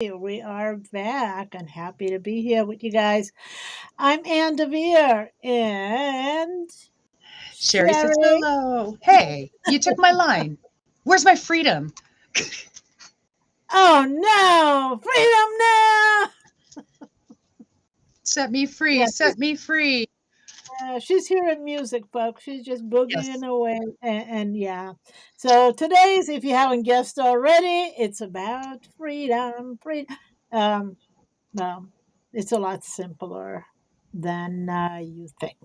We are back and happy to be here with you guys. I'm Ann DeVere and Sherry says Sherry. hello. Hey, you took my line. Where's my freedom? Oh no, freedom now! Set me free, Yeah, set me free. she's hearing music, folks. She's just boogieing Yes. away, and yeah. So today's, if you haven't guessed already, it's about freedom. Freedom. Um, well, it's a lot simpler than you think.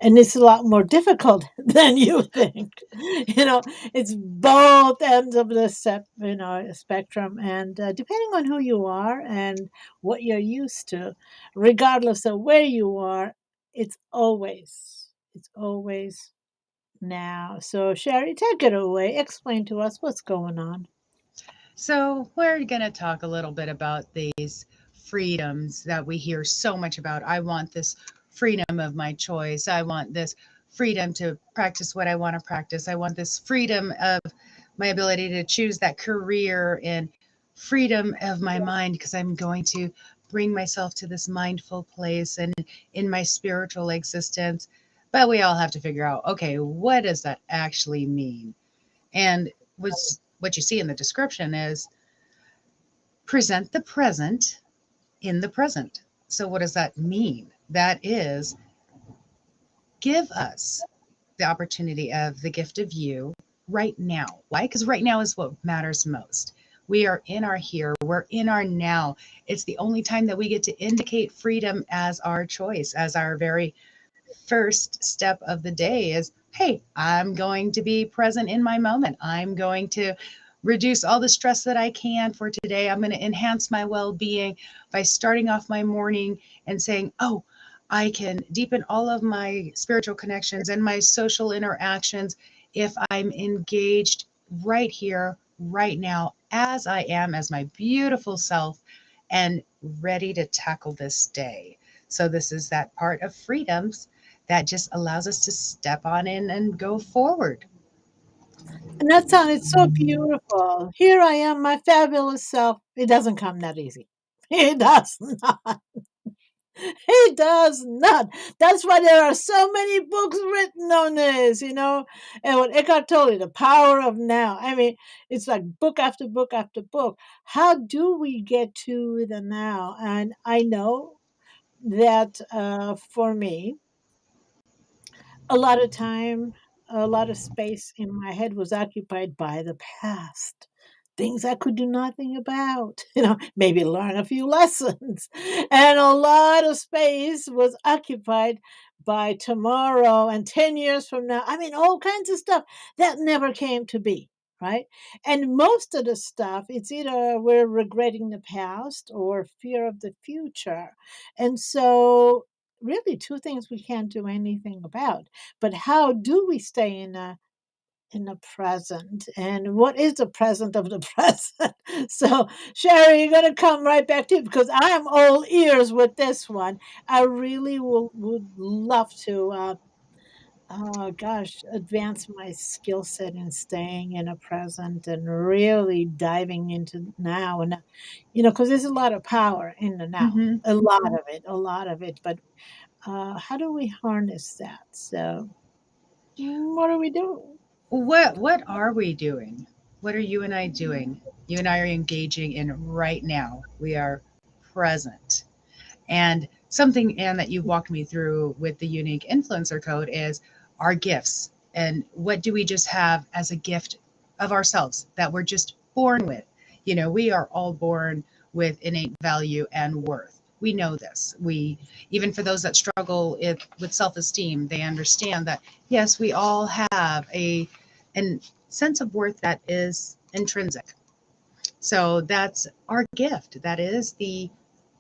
And it's a lot more difficult than you think. It's both ends of the spectrum, and depending on who you are and what you're used to, regardless of where you are, it's always now. So, Sherry, take it away. Explain to us what's going on. So, we're going to talk a little bit about these freedoms that we hear so much about. I want this freedom of my choice. I want this freedom to practice what I want to practice. I want this freedom of my ability to choose that career and freedom of my mind because I'm going to bring myself to this mindful place and in my spiritual existence. But we all have to figure out, okay, what does that actually mean? And was what you see in the description is present the present in the present. So what does that mean? That is give us the opportunity of the gift of you right now. Why? Because right now is what matters most. We are in our here, we're in our now. It's the only time that we get to indicate freedom as our choice, as our very first step of the day is, hey, I'm going to be present in my moment. I'm going to reduce all the stress that I can for today. I'm going to enhance my well being by starting off my morning and saying, oh, I can deepen all of my spiritual connections and my social interactions if I'm engaged right here, right now, as I am, as my beautiful self, and ready to tackle this day. So, this is that part of freedoms that just allows us to step on in and go forward. And that sounded so beautiful. Here I am, my fabulous self. It doesn't come that easy. It does not. He does not. That's why there are so many books written on this. And what Eckhart Tolle, the power of now. I mean, it's like book after book after book. How do we get to the now? And I know that for me, a lot of time, a lot of space in my head was occupied by the past. Things I could do nothing about, maybe learn a few lessons. And a lot of space was occupied by tomorrow and 10 years from now. I mean, all kinds of stuff that never came to be, right? And most of the stuff, it's either we're regretting the past or fear of the future. And so, really, two things we can't do anything about. But how do we stay in the present, and what is the present of the present? So, Sherry, you're going to come right back to you because I am all ears with this one. I really would love to, gosh, advance my skill set in staying in a present and really diving into now. And, because there's a lot of power in the now, Mhm. a lot of it, a lot of it. But how do we harness that? So, what do we do? What are we doing? What are you and I doing? You and I are engaging in right now. We are present. And something, Anne, that you've walked me through with the unique influencer code is our gifts. And what do we just have as a gift of ourselves that we're just born with? We are all born with innate value and worth. We know this. Even for those that struggle with self-esteem, they understand that yes, we all have a sense of worth that is intrinsic. So that's our gift. That is the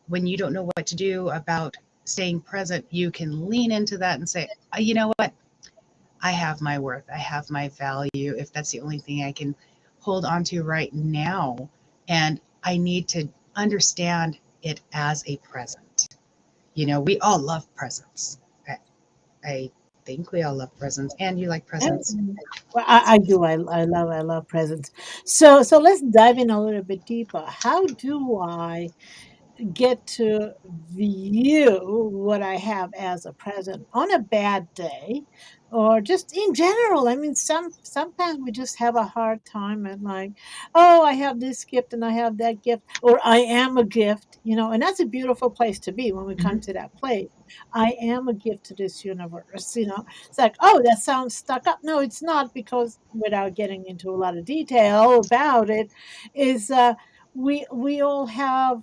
when you don't know what to do about staying present, you can lean into that and say, you know what? I have my worth. I have my value. If that's the only thing I can hold on to right now, and I need to understand it as a present. We all love presents. I think we all love presents, and you like presents. And well, I do. I love presents. So let's dive in a little bit deeper. How do I get to view what I have as a present on a bad day or just in general? I mean, sometimes we just have a hard time and like, oh, I have this gift and I have that gift, or I am a gift, and that's a beautiful place to be when we come Mhm. to that place. I am a gift to this universe. It's like, oh, that sounds stuck up. No, it's not, because without getting into a lot of detail about it, is we all have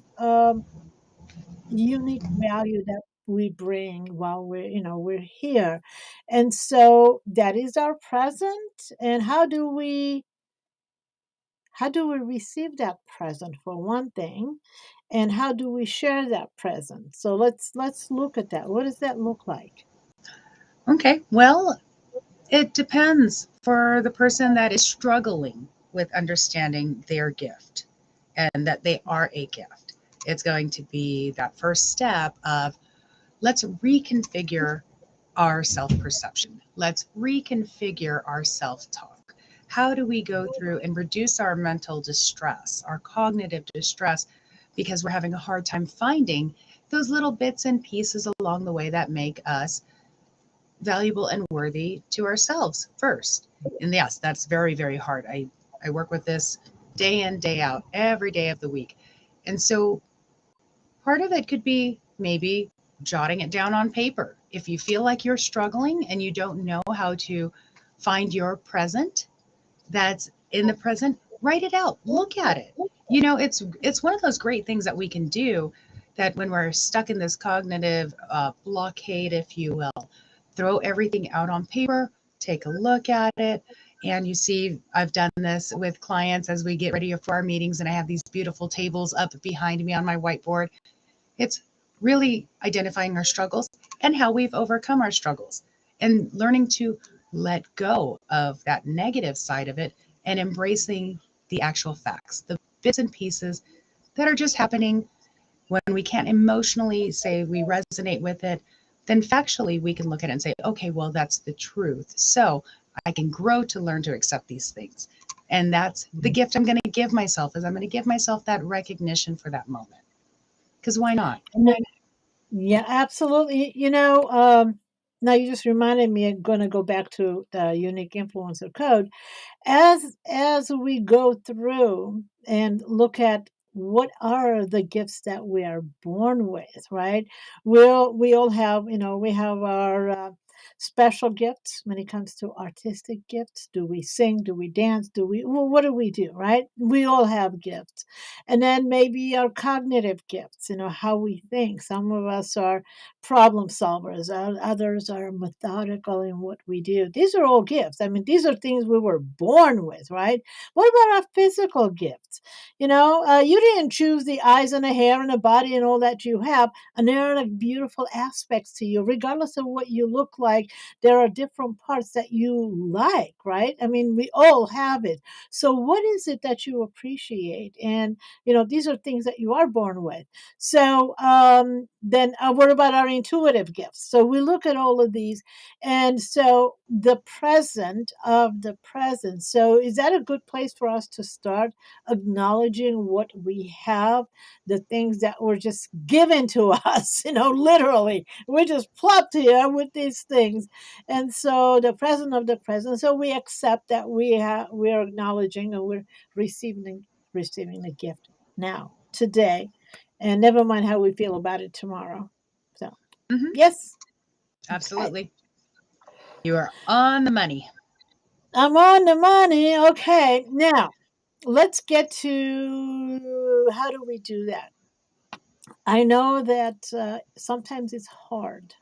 unique value that we bring while we're here. And so that is our present. And how do we receive that present, for one thing, and how do we share that present? So let's look at that. What does that look like? Okay, well, it depends for the person that is struggling with understanding their gift and that they are a gift. It's going to be that first step of let's reconfigure our self perception. Let's reconfigure our self talk. How do we go through and reduce our mental distress, our cognitive distress, because we're having a hard time finding those little bits and pieces along the way that make us valuable and worthy to ourselves first. And yes, that's very, very hard. I work with this day in, day out, every day of the week. And so part of it could be maybe jotting it down on paper. If you feel like you're struggling and you don't know how to find your present that's in the present, write it out, look at it. It's one of those great things that we can do, that when we're stuck in this cognitive blockade, if you will, throw everything out on paper, take a look at it. And you see, I've done this with clients as we get ready for our meetings, and I have these beautiful tables up behind me on my whiteboard. It's really identifying our struggles and how we've overcome our struggles, and learning to let go of that negative side of it and embracing the actual facts, the bits and pieces that are just happening. When we can't emotionally say we resonate with it, then factually we can look at it and say, okay, well, that's the truth. So I can grow to learn to accept these things. And that's the gift I'm going to give myself, is I'm going to give myself that recognition for that moment. Because why not? And yeah, absolutely. Now you just reminded me. I'm going to go back to the unique influencer code. As we go through and look at what are the gifts that we are born with, right? We all have, we have our special gifts when it comes to artistic gifts. Do we sing? Do we dance? What do we do, right? We all have gifts. And then maybe our cognitive gifts, how we think. Some of us are problem solvers, others are methodical in what we do. These are all gifts. I mean, these are things we were born with, right? What about our physical gifts? You didn't choose the eyes and the hair and the body and all that you have, and there are like beautiful aspects to you, regardless of what you look like. There are different parts that you like, right? I mean, we all have it. So, what is it that you appreciate? And these are things that you are born with. So then, what about our intuitive gifts? So we look at all of these, and so the present of the present. So is that a good place for us to start acknowledging what we have, the things that were just given to us? Literally, we're just plopped here with these things, and so the present of the present. So we accept that we're acknowledging and we're receiving the gift now, today, and never mind how we feel about it tomorrow. So, Hmm. yes, okay. Absolutely. You are on the money. I'm on the money. Okay. Now, let's get to how do we do that? I know that sometimes it's hard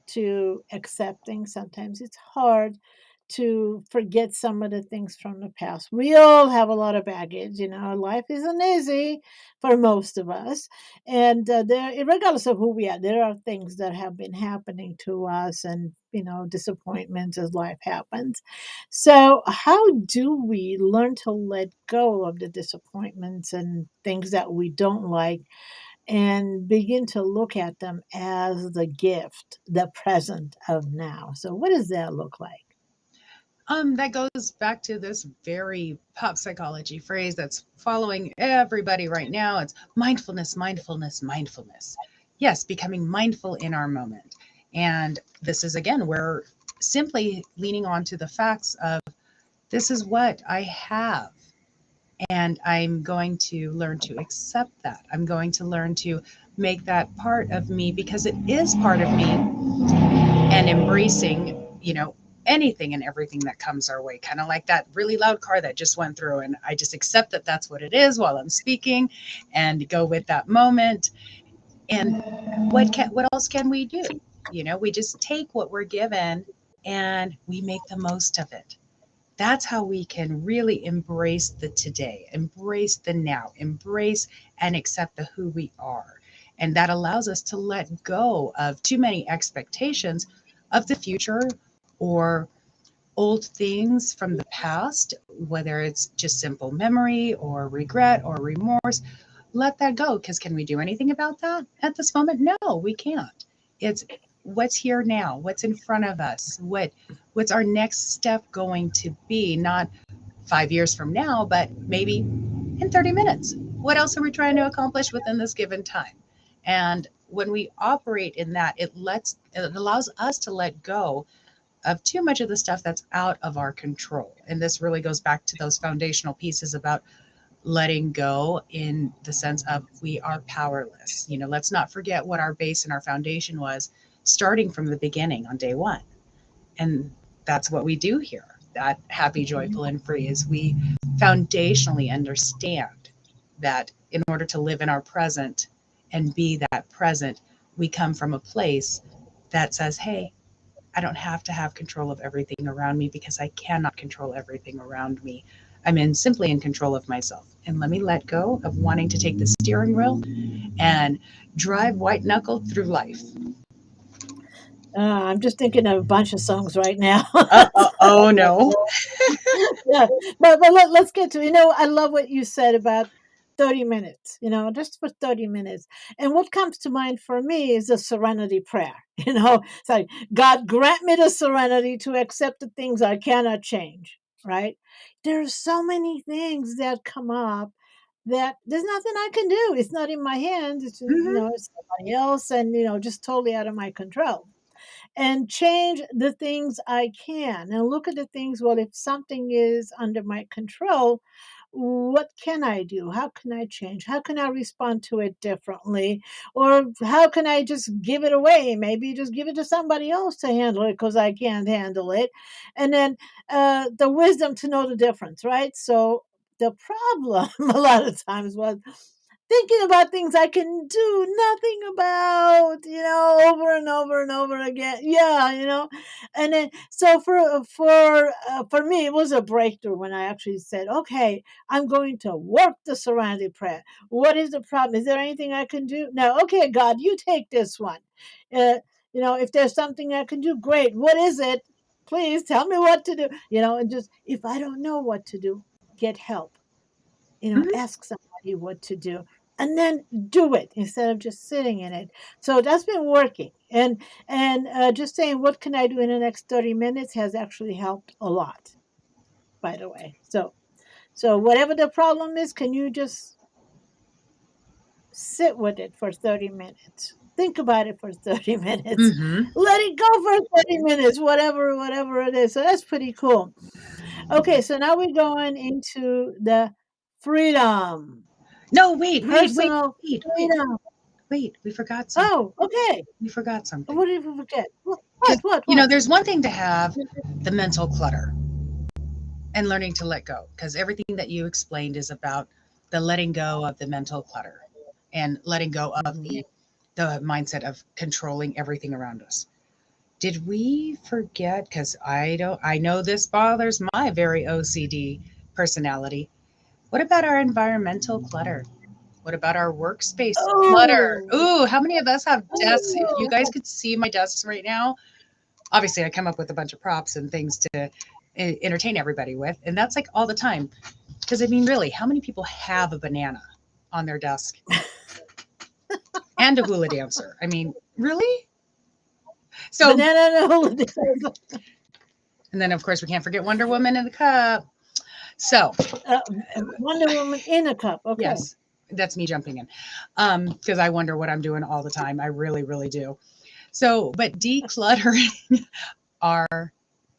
to accept things. Sometimes it's hard to forget some of the things from the past. We all have a lot of baggage. Life isn't easy for most of us. And regardless of who we are, there are things that have been happening to us and, disappointments as life happens. So, how do we learn to let go of the disappointments and things that we don't like? and begin to look at them as the gift, the present of now. So, what does that look like? That goes back to this very pop psychology phrase that's following everybody right now. It's mindfulness, mindfulness, mindfulness. Yes, becoming mindful in our moment. And this is again where simply leaning on to the facts of this is what I have. And I'm going to learn to accept that. I'm going to learn to make that part of me because it is part of me, and embracing, anything and everything that comes our way, kind of like that really loud car that just went through. And I just accept that that's what it is while I'm speaking and go with that moment. And what else can we do? We just take what we're given and we make the most of it. That's how we can really embrace the today, embrace the now, embrace and accept the who we are. And that allows us to let go of too many expectations of the future or old things from the past, whether it's just simple memory or regret or remorse. Let that go, because can we do anything about that at this moment? No, we can't. It's what's here now, what's in front of us, what's our next step going to be, not 5 years from now, but maybe in 30 minutes. What else are we trying to accomplish within this given time? And when we operate in that, it allows us to let go of too much of the stuff that's out of our control. And this really goes back to those foundational pieces about letting go, in the sense of we are powerless. Let's not forget what our base and our foundation was starting from the beginning on day one. And that's what we do here. That happy, joyful, and free is we foundationally understand that in order to live in our present and be that present, we come from a place that says, hey, I don't have to have control of everything around me because I cannot control everything around me. Simply in control of myself. And let me let go of wanting to take the steering wheel and drive white knuckle through life. I'm just thinking of a bunch of songs right now. Oh no. Yeah, but let's get to, I love what you said about 30 minutes, just for 30 minutes. And what comes to mind for me is a serenity prayer. It's like, God, grant me the serenity to accept the things I cannot change, right? There are so many things that come up that there's nothing I can do. It's not in my hands. Mhm. It's somebody else, and, just totally out of my control, and change the things I can and look at the things. Well, if something is under my control, what can I do? How can I change? How can I respond to it differently? Or how can I just give it away? Maybe just give it to somebody else to handle it because I can't handle it. And then the wisdom to know the difference, right? So the problem a lot of times was thinking about things I can do nothing about, over and over and over again. Yeah, and then so for me, it was a breakthrough when I actually said, "Okay, I'm going to work the Serenity Prayer. What is the problem? Is there anything I can do? No, okay, God, you take this one. Uh, if there's something I can do, great. What is it? Please tell me what to do. And just if I don't know what to do, get help. Mhm. Ask somebody what to do." And then do it instead of just sitting in it. So that's been working, and just saying, "What can I do in the next 30 minutes?" has actually helped a lot. By the way, so whatever the problem is, can you just sit with it for 30 minutes? Think about it for 30 minutes. Mhm. Let it go for 30 minutes. Whatever it is. So that's pretty cool. Okay, so now we're going into the freedom, No, wait, wait, wait, personal wait, wait, freedom. wait. We forgot something. Oh, okay. We forgot something. What did we forget? What? What? Because, What? What? there's one thing to have the mental clutter and learning to let go, because everything that you explained is about the letting go of the mental clutter and letting go of Mhm. the mindset of controlling everything around us. Did we forget? Because I know this bothers my very OCD personality. What about our environmental clutter? What about our workspace clutter? Oh, Ooh, how many of us have desks? If you guys oh, could see my desks right now, obviously I come up with a bunch of props and things to entertain everybody with, and that's like all the time. Because really, how many people have a banana on their desk? and a hula dancer. I mean, really? So, Banana and a hula and then of course we can't forget Wonder Woman in the cup. So, uh, Wonder Woman in a cup. Okay. yes, that's me jumping in. Because I wonder what I'm doing all the time. I really, really do. So, but decluttering our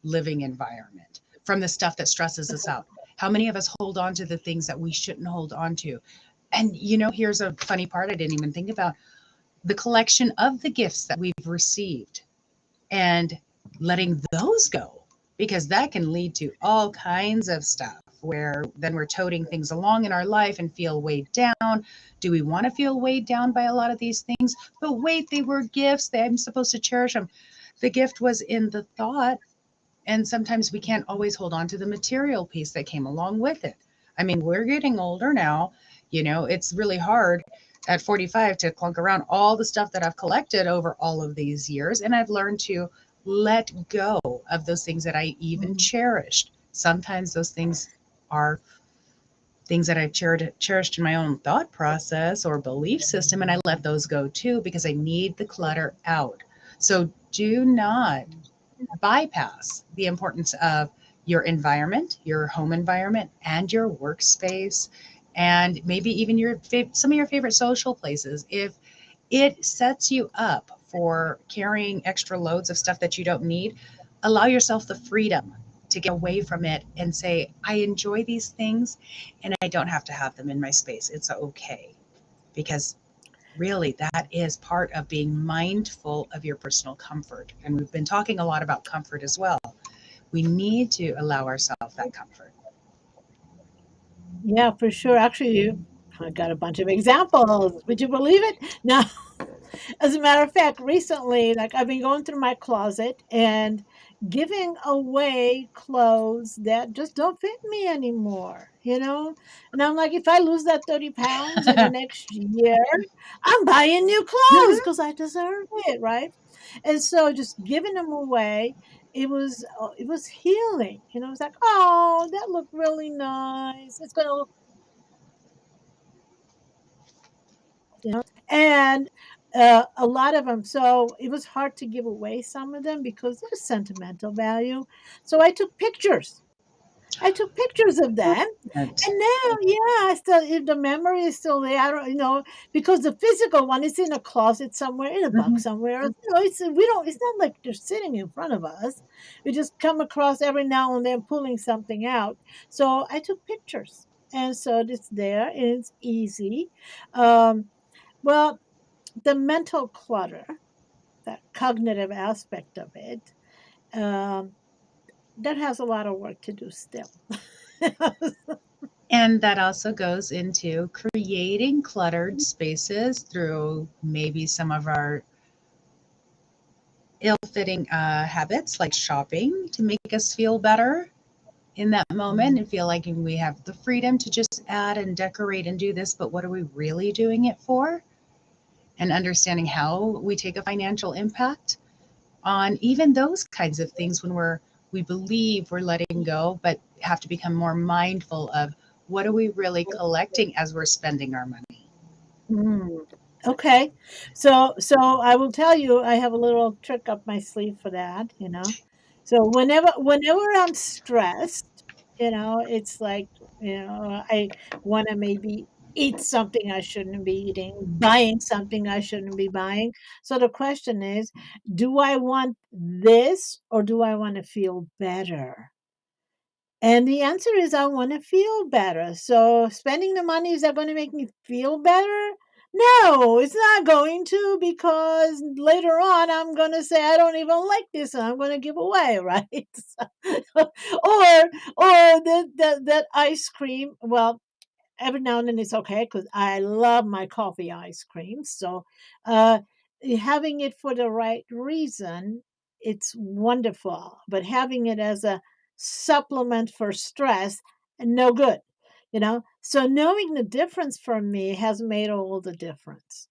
living environment from the stuff that stresses us out. How many of us hold on to the things that we shouldn't hold on to? And here's a funny part I didn't even think about: the collection of the gifts that we've received and letting those go, because that can lead to all kinds of stuff where then we're toting things along in our life and feel weighed down. Do we want to feel weighed down by a lot of these things? But wait, they were gifts. I'm supposed to cherish them. The gift was in the thought. And sometimes we can't always hold on to the material piece that came along with it. I mean, we're getting older now. It's really hard at 45 to clunk around all the stuff that I've collected over all of these years. And I've learned to let go of those things that I even Mhm. cherished. Sometimes those things are things that I've cherished in my own thought process or belief system, and I let those go too because I need the clutter out. So do not bypass the importance of your environment, your home environment, and your workspace, and maybe even some of your favorite social places. If it sets you up for carrying extra loads of stuff that you don't need, allow yourself the freedom to get away from it and say, I enjoy these things and I don't have to have them in my space. It's okay. Because really, that is part of being mindful of your personal comfort. And we've been talking a lot about comfort as well. We need to allow ourselves that comfort. Yeah, for sure. Actually, I got a bunch of examples. Would you believe it? No. As a matter of fact, recently, like I've been going through my closet and giving away clothes that just don't fit me anymore, you know? And I'm like, if I lose that 30 pounds in the next year, I'm buying new clothes Mhm. because I deserve it, right? And so just giving them away, it was healing. It's like, oh, that looked really nice. It's gonna look, and a lot of them. So it was hard to give away some of them because there's sentimental value. So I took pictures. I took pictures of them, Excellent. and now, yeah, I still the memory is still there. I don't, because the physical one is in a closet somewhere, in a box Mhm. somewhere. It's we don't. It's not like they're sitting in front of us. We just come across every now and then pulling something out. So I took pictures, and so it's there, and it's easy. Well, the mental clutter, that cognitive aspect of it, um, that has a lot of work to do still. And that also goes into creating cluttered spaces through maybe some of our ill fitting habits like shopping to make us feel better in that moment and feel like we have the freedom to just add and decorate and do this, but what are we really doing it for? And understanding how we take a financial impact on even those kinds of things when we believe we're letting go, but have to become more mindful of what are we really collecting as we're spending our money. Mm, okay. So I will tell you, I have a little trick up my sleeve for that. So whenever I'm stressed, it's like, I wanna maybe eat something I shouldn't be eating, buying something I shouldn't be buying. So the question is, do I want this or do I wanna feel better? And the answer is I wanna feel better. So spending the money, is that gonna make me feel better? No, it's not going to, because later on I'm gonna say, "I don't even like this," and I'm gonna give away, right? Or that ice cream, well, every now and then it's okay because I love my coffee ice cream. So, uh, having it for the right reason, it's wonderful. But having it as a supplement for stress, no good. So knowing the difference for me has made all the difference.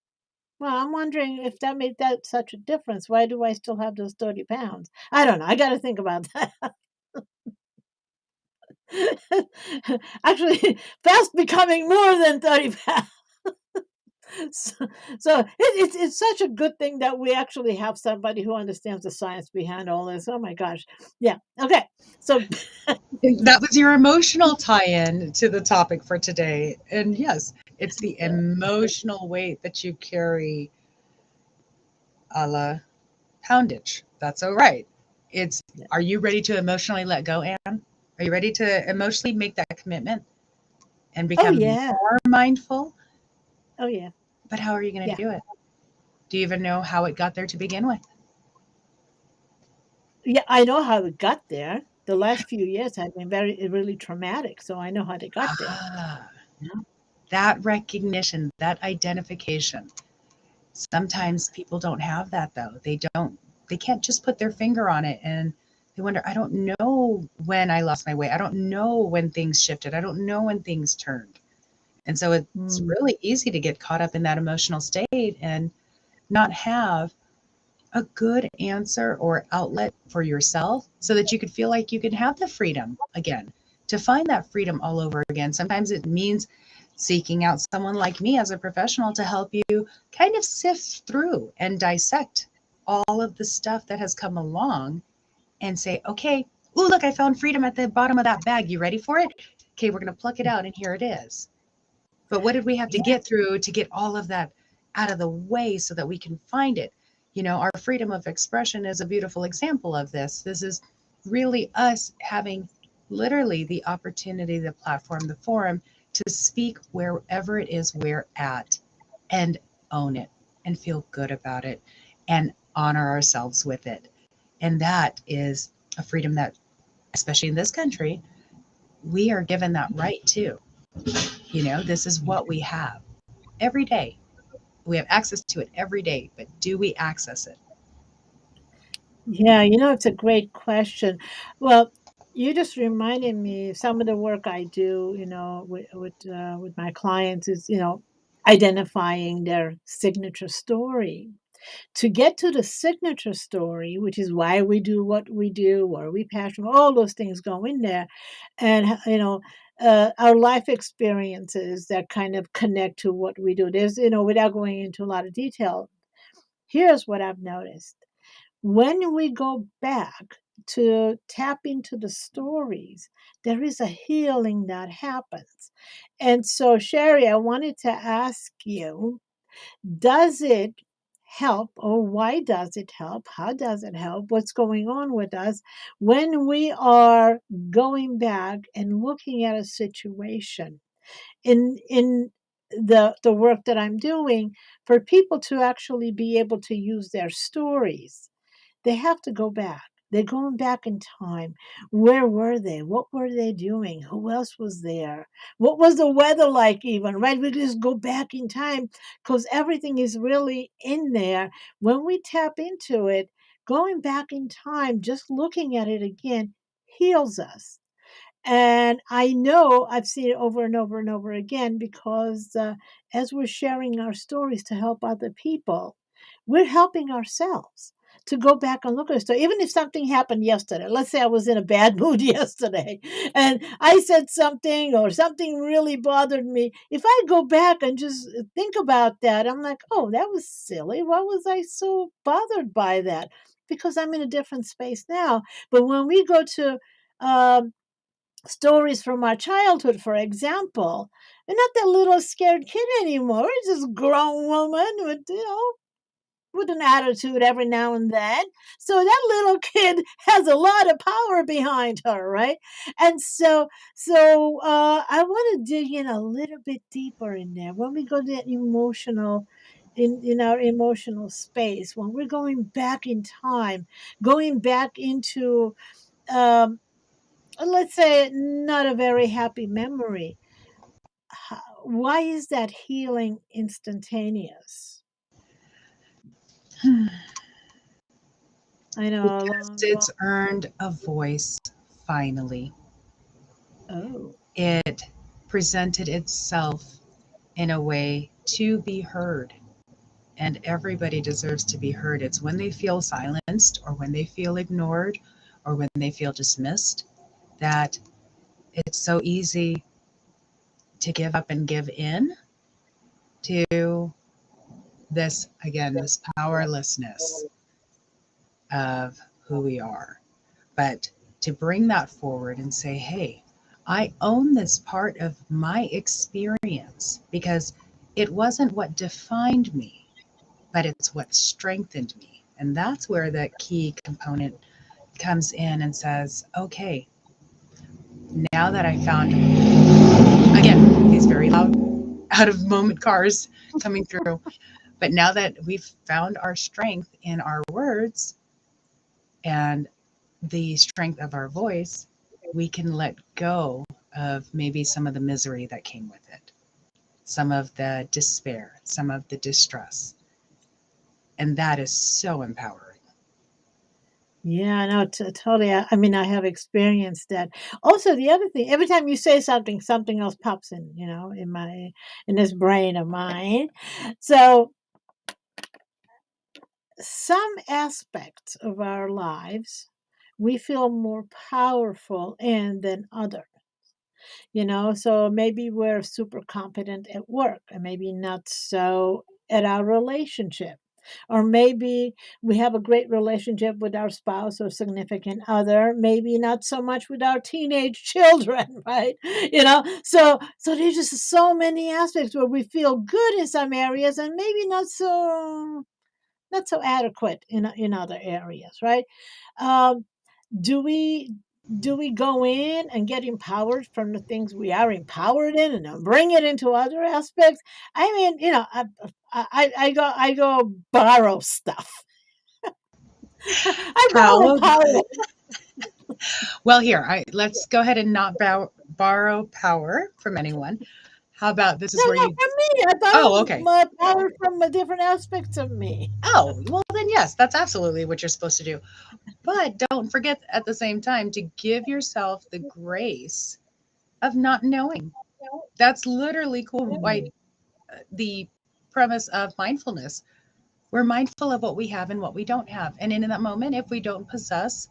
Well, I'm wondering if that made that such a difference. Why do I still have those 30 pounds? I don't know. I got to think about that. Actually, fast becoming more than 30 pounds. So, so it's such a good thing that we actually have somebody who understands the science behind all this. Oh my gosh. Yeah. Okay. So That was your emotional tie-in to the topic for today. And yes, it's the emotional weight that you carry a la poundage. That's all right. It's yeah. Are you ready to emotionally let go, Anne? Are you ready to emotionally make that commitment and Oh become yeah. more mindful? Oh yeah. But how are you going to Yeah. do it? Do you even know how it got there to begin with? Yeah. I know how it got there. The last few years have been really traumatic, so I know how they got there. Ah, that recognition, that identification. Sometimes people don't have that though. They can't just put their finger on it and they wonder, I don't know when I lost my way. I don't know when things shifted. I don't know when things turned. And so it's Mm. really easy to get caught up in that emotional state and not have a good answer or outlet for yourself so that you could feel like you can have the freedom again, to find that freedom all over again. Sometimes it means seeking out someone like me as a professional to help you kind of sift through and dissect all of the stuff that has come along and say, okay, oh, look, I found freedom at the bottom of that bag. You ready for it? Okay, we're going to pluck it out, and here it is. But what did we have to Yeah. get through to get all of that out of the way so that we can find it? Our freedom of expression is a beautiful example of this. This is really us having literally the opportunity, the platform, the forum to speak wherever it is we're at and own it and feel good about it and honor ourselves with it. And that is a freedom that, especially in this country, we are given that right too. This is what we have every day. We have access to it every day, but do we access it? Yeah, it's a great question. Well, you just reminded me some of the work I do, with my clients is, identifying their signature story. To get to the signature story, which is why we do what we do, what are we passionate, all those things go in there, and our life experiences that kind of connect to what we do. There's, without going into a lot of detail, here's what I've noticed when we go back to tap into the stories, there is a healing that happens. And so, Sherry, I wanted to ask you, does it help, or why does it help? How does it help? What's going on with us when we are going back and looking at a situation in the work that I'm doing for people to actually be able to use their stories? They have to go back. They're going back in time. Where were they? What were they doing? Who else was there? What was the weather like, even, right? We just go back in time because everything is really in there. When we tap into it, going back in time, just looking at it again, heals us. And I know I've seen it over and over and over again because as we're sharing our stories to help other people, we're helping ourselves to go back and look at a story. Even if something happened yesterday, let's say I was in a bad mood yesterday and I said something or something really bothered me. If I go back and just think about that, I'm like, oh, that was silly. Why was I so bothered by that? Because I'm in a different space now. But when we go to um, stories from our childhood, for example. We're not that little scared kid anymore. We're just grown woman with, with an attitude every now and then. So that little kid has a lot of power behind her, right? And so I want to dig in a little bit deeper in there when we go to that emotional in our emotional space, when we're going back in time, going back into um let's say not a very happy memory. Why is that healing instantaneous? I know a Because long, long. it's earned a voice finally. Oh, It presented itself in a way to be heard. And everybody deserves to be heard. It's when they feel silenced or when they feel ignored or when they feel dismissed that it's so easy to give up and give in to this, again, this powerlessness of who we are. But to bring that forward and say, hey, I own this part of my experience because it wasn't what defined me, but it's what strengthened me. And that's where the key component comes in and says, okay, now that I found, again, these very loud, out of moment cars coming through, but now that we've found our strength in our words and the strength of our voice, we can let go of maybe some of the misery that came with it, some of the despair, some of the distress. And that is so empowering. Yeah, no, totally. I mean, I have experienced that. Also, the other thing, every time you say something, something else pops in, in this brain of mine. So, some aspects of our lives we feel more powerful in than others. So maybe we're super competent at work and maybe not so at our relationship, or maybe we have a great relationship with our spouse or significant other, maybe not so much with our teenage children, right? So there's just so many aspects where we feel good in some areas and maybe not so adequate in other areas, right? um, do we do we go in and get empowered from the things we are empowered in and then bring it into other aspects? I mean, I go borrow stuff. I borrow How power. well here, let's go ahead and not borrow power from anyone. How about this No, is where not you from me. I Oh, borrow okay. my power from the different aspects of me. Oh, well then yes, that's absolutely what you're supposed to do. But don't forget at the same time to give yourself the grace of not knowing. That's literally quite the premise of mindfulness. We're mindful of what we have and what we don't have. And in that moment, if we don't possess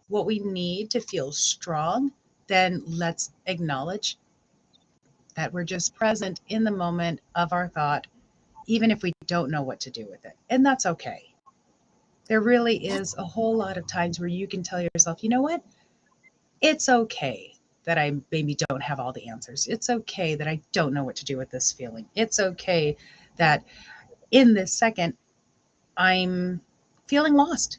what we need to feel strong, then let's acknowledge that we're just present in the moment of our thought, even if we don't know what to do with it. And that's okay. There really is a whole lot of times where you can tell yourself, you know what? It's okay that I maybe don't have all the answers. It's okay that I don't know what to do with this feeling. It's okay that in this second, I'm feeling lost,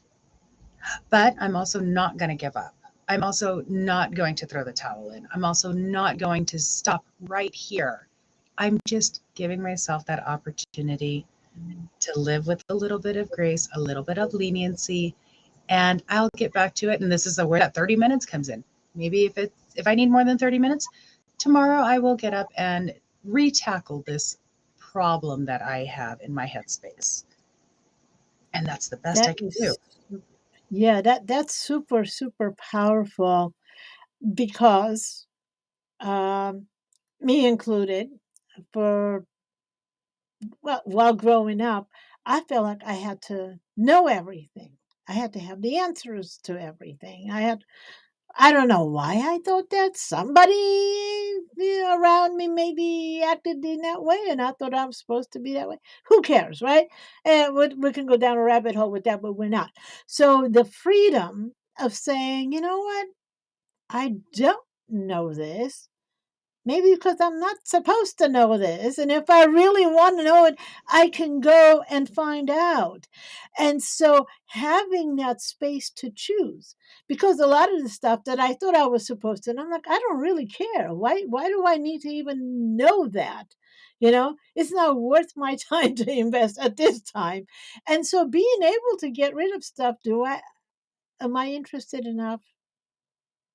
but I'm also not going to give up. I'm also not going to throw the towel in. I'm also not going to stop right here. I'm just giving myself that opportunity to live with a little bit of grace, a little bit of leniency, and I'll get back to it. And this is where that 30 minutes comes in. Maybe if I need more than 30 minutes, tomorrow I will get up and retackle this problem that I have in my headspace. And that's the best That I can do. is, yeah, that's super, super powerful because, um, me included, for well, while growing up, I felt like I had to know everything. I had to have the answers to everything. I don't know why I thought that. Somebody around me maybe acted in that way, and I thought I was supposed to be that way. Who cares, right? And we can go down a rabbit hole with that, but we're not. So the freedom of saying, you know what, I don't know this. Maybe because I'm not supposed to know this. And if I really want to know it, I can go and find out. And so having that space to choose, because a lot of the stuff that I thought I was supposed to, and I'm like, I don't really care. Why do I need to even know that? It's not worth my time to invest at this time. And so being able to get rid of stuff, am I interested enough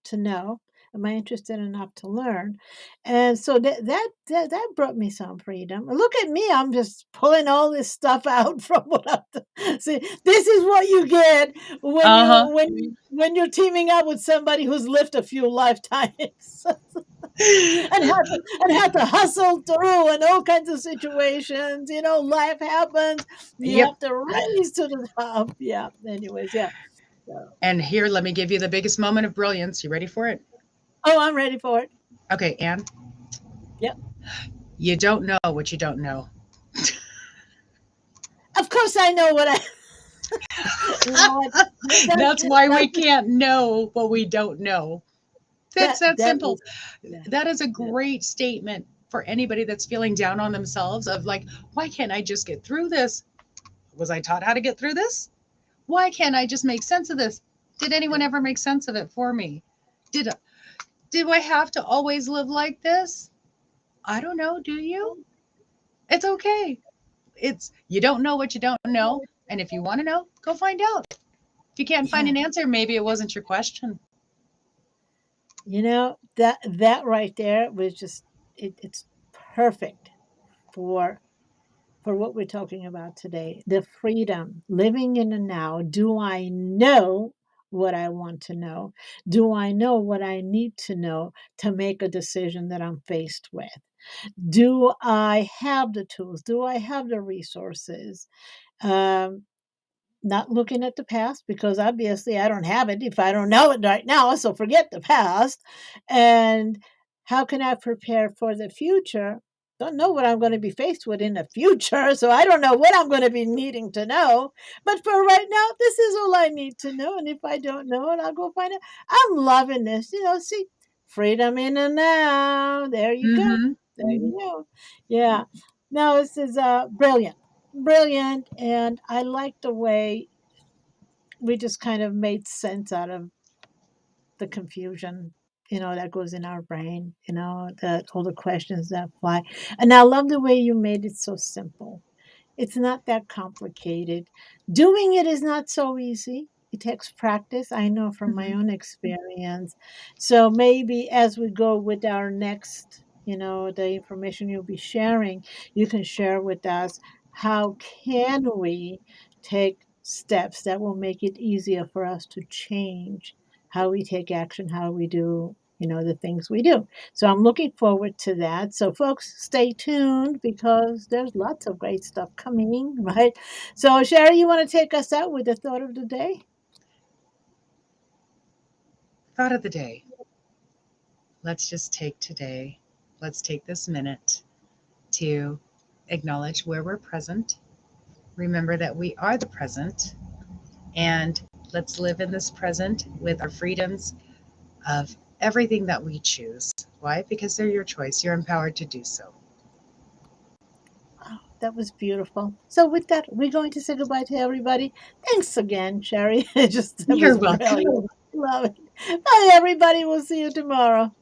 to know? Am I interested enough to learn? And so that brought me some freedom. Look at me, I'm just pulling all this stuff out from what see. This is what you get when Uh huh. you're teaming up with somebody who's lived a few lifetimes and had to hustle through and all kinds of situations. Life happens. You Yep. have to rise to the top. Yeah. Anyways, yeah. So, And here, let me give you the biggest moment of brilliance. You ready for it? oh, I'm ready for it. Okay, Anne, Yep. you don't know what you don't know. course I know what I you know what? That's why we That's can't know what we don't know. That's that that simple. is yeah, That is a yeah, great statement for anybody that's feeling down on themselves of like, why can't I just get through this? Was I taught how to get through this? Why can't I just make sense of this? Did anyone yeah. ever make sense of it for me? Did do I have to always live like this? I don't know, do you? It's okay. It's you don't know what you don't know, and if you want to know, go find out. If you can't find Yeah. an answer, maybe it wasn't your question. That right there was just it's perfect for what we're talking about today. The freedom, living in the now. Do I know what I want to know? Do I know what I need to know to make a decision that I'm faced with? Do I have the tools? Do I have the resources? Um, Not looking at the past because obviously I don't have it if I don't know it right now, so forget the past. And how can I prepare for the future? Don't know what I'm going to be faced with in the future, so I don't know what I'm going to be needing to know. But for right now, this is all I need to know. And if I don't know it, I'll go find it. I'm loving this. See, freedom in the now. There you go. Mm-hmm. There you go. Yeah. No, this is brilliant. Brilliant, and I like the way we just kind of made sense out of the confusion, that goes in our brain, that all the questions that fly. And I love the way you made it so simple. It's not that complicated. Doing it is not so easy. It takes practice. I know from my Mm-hmm. own experience. So maybe as we go with our next, the information you'll be sharing, you can share with us how can we take steps that will make it easier for us to change how we take action, how we do, the things we do. So I'm looking forward to that. So folks, stay tuned because there's lots of great stuff coming, right? So Sherry, you want to take us out with the thought of the day? Thought of the day. Let's just take today. Let's take this minute to acknowledge where we're present. Remember that we are the present, and let's live in this present with our freedoms of everything that we choose. Why? Because they're your choice. You're empowered to do so. Oh, that was beautiful. So with that, we're going to say goodbye to everybody. Thanks again, Sherry. That You're was welcome. brilliant. Love it. Bye, everybody. We'll see you tomorrow.